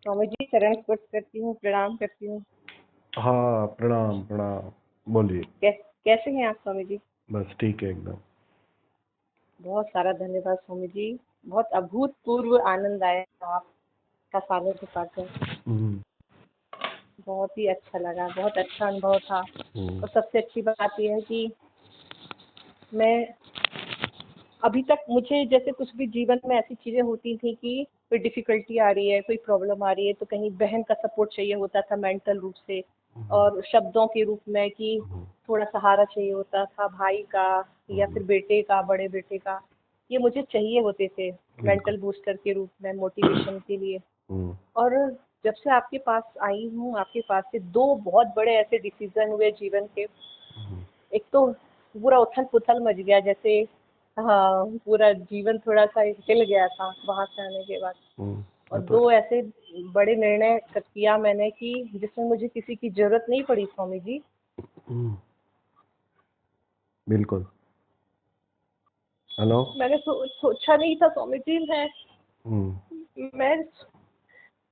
स्वामी जी चरण स्पर्श करती हूँ, प्रणाम करती हूँ। हाँ, प्रणाम प्रणाम। बोलिए। कैसे हैं आप स्वामी जी? बस ठीक है एकदम। बहुत सारा धन्यवाद स्वामी जी। बहुत अभूतपूर्व आनंद आया आपका सानिध्य पाकर। हम्म, बहुत ही अच्छा लगा, बहुत अच्छा अनुभव था। हम्म, और सबसे अच्छी बात यह है कि मैं अभी तक, मुझे जैसे कुछ भी जीवन में ऐसी चीजें होती थी कि कोई डिफिकल्टी आ रही है, कोई प्रॉब्लम आ रही है, तो कहीं बहन का सपोर्ट चाहिए होता था मेंटल रूप से, और शब्दों के रूप में कि थोड़ा सहारा चाहिए होता था, भाई का या फिर बेटे का, बड़े बेटे का। ये मुझे चाहिए होते थे बिल्कुल। मेंटल बूस्टर के रूप में, मोटिवेशन के लिए। हम्म, और जब से आपके पास आई हूँ, आपके पास से दो बहुत बड़े ऐसे डिसीजन हुए जीवन के। एक तो पूरा उथल पुथल मच गया, जैसे हाँ, पूरा जीवन थोड़ा सा हिल गया था वहां से आने के बाद। हम्म, और वो तो दो ऐसे बड़े निर्णय किया मैंने कि जिसमें मुझे किसी की जरूरत नहीं पड़ी स्वामी जी। हम्म, बिल्कुल। हेलो। मैंने सोचा नहीं था स्वामी जी हम्म, मैं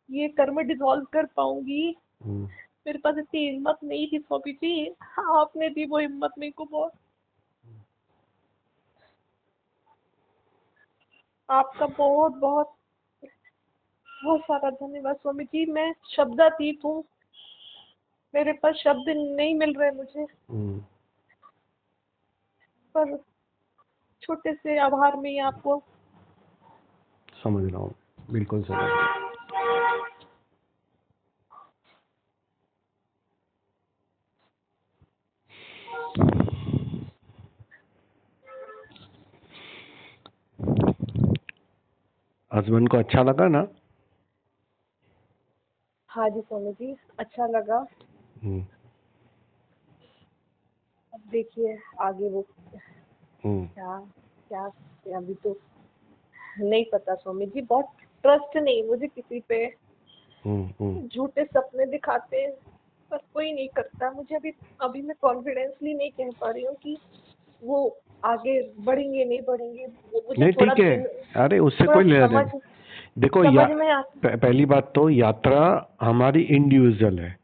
ये कर्म डिसॉल्व कर पाऊंगी। हम्म, मेरे पास इतनी हिम्मत नहीं थी स्वामी जी। आपने दी वो हिम्मत मेरे को बहुत। आपका बहुत बहुत बहुत सारा धन्यवाद स्वामी जी। मैं शब्दातीत हूँ, मेरे पास शब्द नहीं मिल रहे मुझे। हम्म, पर छोटे से आभार में ही आपको। समझ रहा हूँ। बिल्कुल समझ रहा हूँ। हस्बैंड को अच्छा लगा ना? हाँ जी स्वामी जी, अच्छा लगा। हम्म, अब देखिए आगे वो हम्म, क्या क्या, अभी तो नहीं पता स्वामी जी। बहुत ट्रस्ट नहीं मुझे किसी पे। हम्म, हम्म। झूठे सपने दिखाते हैं पर कोई नहीं करता मुझे। अभी अभी मैं कॉन्फिडेंसली नहीं कह पा रही हूँ कि वो आगे बढ़ेंगे नहीं बढ़ेंगे। वो मुझे नहीं, थोड़ा ठीक है। दिन, अरे उससे थोड़ा कोई लेना समझ देना। देखो समझ में आ। पहली बात तो यात्रा हमारी इंडिविजुअल है।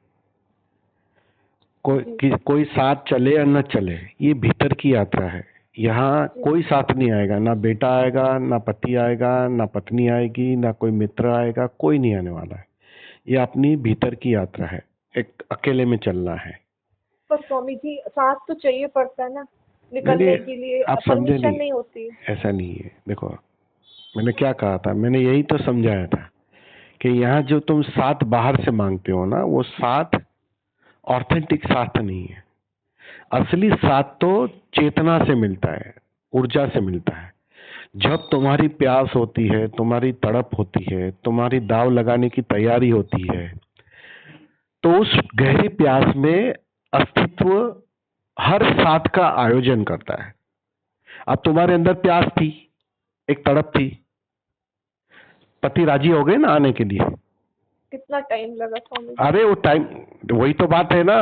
जी कोई साथ चले या न चले, ये भीतर की यात्रा है। यहाँ जी कोई साथ नहीं आएगा, ना बेटा आएगा, ना पति आएगा, ना पत्नी आएगी, ना कोई मित्र आएगा, कोई नहीं आने वाला है। ये अपनी भीतर की यात्रा है, एक अकेले में चलना है। पर स्वामी जी साथ तो चाहिए पड़ता है ना नहीं नहीं, निकलने के लिए, आप समझे परमिशन नहीं। नहीं होती। ऐसा नहीं है। देखो, मैंने क्या कहा था, मैंने यही तो समझाया था कि यहाँ जो तुम साथ बाहर से मांगते हो ना, वो साथ ऑथेंटिक साथ नहीं है। असली साथ तो चेतना से मिलता है, ऊर्जा से मिलता है। जब तुम्हारी प्यास होती है, तुम्हारी तड़प होती है, तुम्हारी दाव लगाने की तैयारी होती है, तो उस गहरी प्यास में अस्तित्व हर साथ का आयोजन करता है। अब तुम्हारे अंदर प्यास थी, एक तड़प थी, पति राजी हो गए ना आने के लिए। कितना टाइम लगा स्वामी जी? अरे वो टाइम, वही तो बात है ना।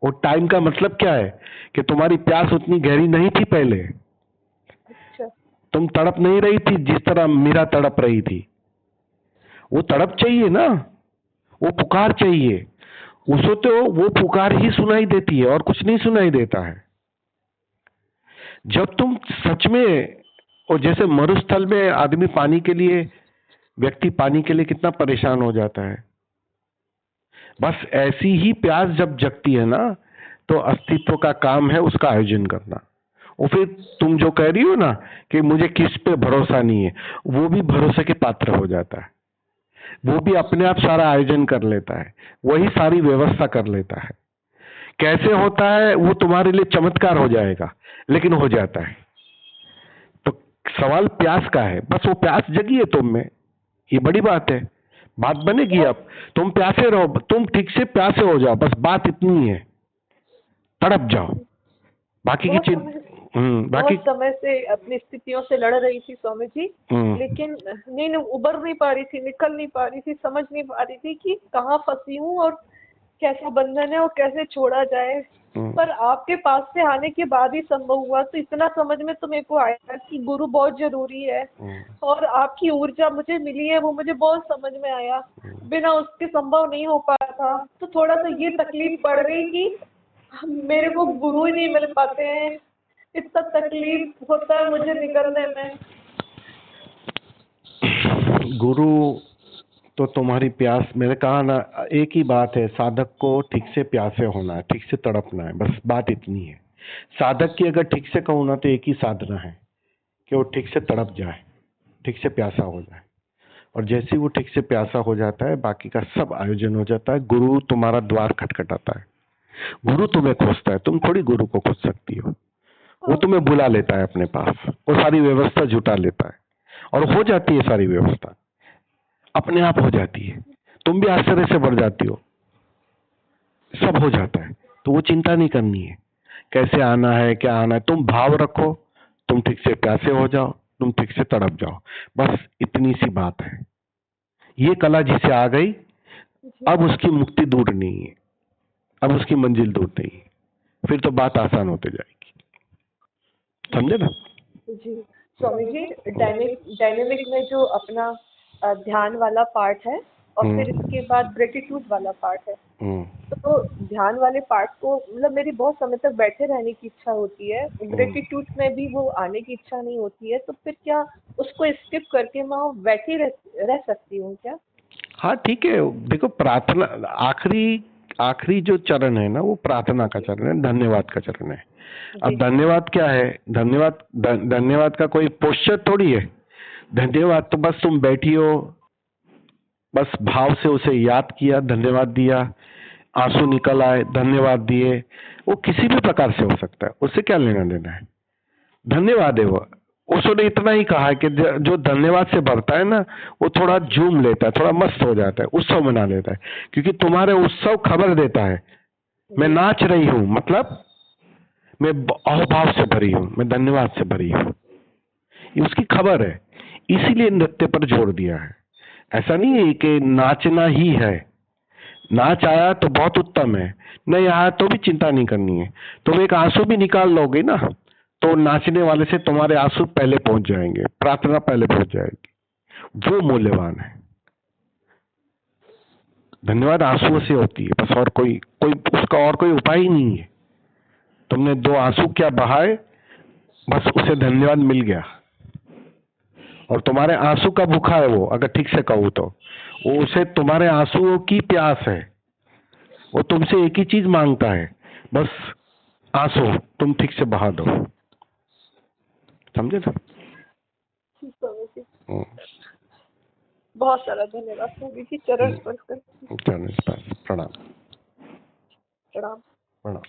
वो टाइम का मतलब क्या है कि तुम्हारी प्यास उतनी गहरी नहीं थी पहले। अच्छा। तुम तड़प नहीं रही थी जिस तरह मीरा तड़प रही थी। वो तड़प चाहिए ना, वो पुकार चाहिए। उसे तो वो पुकार ही सुनाई देती है और कुछ नहीं सुनाई देता है। जब तुम सच में, और जैसे मरुस्थल में आदमी पानी के लिए, व्यक्ति पानी के लिए कितना परेशान हो जाता है, बस ऐसी ही प्यास जब जगती है ना, तो अस्तित्व का काम है उसका आयोजन करना। और फिर तुम जो कह रही हो ना कि मुझे किस पे भरोसा नहीं है, वो भी भरोसे के पात्र हो जाता है। वो भी अपने आप सारा आयोजन कर लेता है, वही सारी व्यवस्था कर लेता है। कैसे होता है वो तुम्हारे लिए चमत्कार हो जाएगा, लेकिन हो जाता है। तो सवाल प्यास का है, बस वो प्यास जगी है तुम में, ये बड़ी बात है। बात बनेगी। बहुत अब तुम प्यासे रहो, तुम ठीक से प्यासे हो जाओ, बस बात इतनी है। तड़प जाओ, बाकी की बहुत चीज। समय बाकी। बहुत समय से अपनी स्थितियों से लड़ रही थी स्वामी जी। हम्म, लेकिन नहीं, उबर नहीं पा रही थी, निकल नहीं पा रही थी, समझ नहीं पा रही थी कि कहाँ फंसी हूँ और कैसा बंधन है और कैसे छोड़ा जाए। पर आपके पास से आने के बाद ही संभव हुआ। तो इतना समझ में तो मेरे को आया कि गुरु बहुत जरूरी है, और आपकी ऊर्जा मुझे मिली है वो मुझे बहुत समझ में आया। बिना उसके संभव नहीं हो पाया था। तो थोड़ा सा ये तकलीफ पड़ गई कि मेरे को गुरु ही नहीं मिल पाते हैं, इतना तकलीफ होता है मुझे निकलने में। गुरु तो तुम्हारी प्यास, मैंने कहा ना, एक ही बात है, साधक को ठीक से प्यासे होना है, ठीक से तड़पना है, बस बात इतनी है। साधक की अगर ठीक से कहूँ ना तो एक ही साधना है कि वो ठीक से तड़प जाए, ठीक से प्यासा हो जाए, और जैसे ही वो ठीक से प्यासा हो जाता है बाकी का सब आयोजन हो जाता है। गुरु तुम्हारा द्वार खटखटाता है, गुरु तुम्हें खोजता है, तुम थोड़ी गुरु को खोज सकती हो। वो तुम्हें बुला लेता है अपने पास, वो सारी व्यवस्था जुटा लेता है और हो जाती है सारी व्यवस्था, अपने आप हो जाती है। तुम भी आश्चर्य से बढ़ जाती हो, सब हो जाता है। तो वो चिंता नहीं करनी है कैसे आना है क्या आना है, तुम भाव रखो, तुम ठीक से प्यासे हो जाओ, तुम ठीक से तड़प जाओ, बस इतनी सी बात है। ये कला जिसे आ गई, अब उसकी मुक्ति दूर नहीं है, अब उसकी मंजिल दूर नहीं है, फिर तो बात आसान होते जाएगी। समझे ना? जी स्वामी जी, डायनेमिक में जो अपना ध्यान वाला पार्ट है और फिर इसके बाद ग्रेटिट्यूड वाला पार्ट है, तो ध्यान वाले पार्ट को मतलब मेरी बहुत समय तक बैठे रहने की इच्छा होती है, ग्रेटिट्यूड में भी वो आने की इच्छा नहीं होती है, तो फिर क्या उसको स्किप करके मैं बैठी रह सकती हूँ क्या? हाँ ठीक है, देखो प्रार्थना आखिरी जो चरण है ना वो प्रार्थना का चरण है, धन्यवाद का चरण है। अब धन्यवाद क्या है? धन्यवाद का कोई पोस्चर थोड़ी है। धन्यवाद तो बस तुम बैठी हो, बस भाव से उसे याद किया, धन्यवाद दिया, आंसू निकल आए, धन्यवाद दिए, वो किसी भी प्रकार से हो सकता है, उससे क्या लेना देना है। धन्यवाद है वो। उसने इतना ही कहा है कि जो धन्यवाद से भरता है ना वो थोड़ा झूम लेता है, थोड़ा मस्त हो जाता है, उत्सव मना लेता है, क्योंकि तुम्हारे उत्सव खबर देता है मैं नाच रही हूँ, मतलब मैं अहोभाव से भरी हूँ, मैं धन्यवाद से भरी हूँ, ये उसकी खबर है। इसीलिए नृत्य पर जोर दिया है। ऐसा नहीं है कि नाचना ही है, नाच आया तो बहुत उत्तम है, नहीं आया तो भी चिंता नहीं करनी है। तुम एक आंसू भी निकाल लोगे ना तो नाचने वाले से तुम्हारे आंसू पहले पहुंच जाएंगे, प्रार्थना पहले पहुंच जाएगी, वो मूल्यवान है। धन्यवाद आंसुओं से होती है बस, और कोई उसका और कोई उपाय ही नहीं है। तुमने 2 आंसू क्या बहाए, बस उसे धन्यवाद मिल गया, और तुम्हारे आंसू का भूखा है वो, अगर ठीक से कहूँ तो वो, उसे तुम्हारे आंसुओं की प्यास है, वो तुमसे एक ही चीज मांगता है, बस आंसू तुम ठीक से बहा दो। समझे ना? बहुत सारा धन्यवाद स्वामी जी, चरण स्पर्श करके। चरण स्पर्श, प्रणाम प्रणाम। प्रणाम।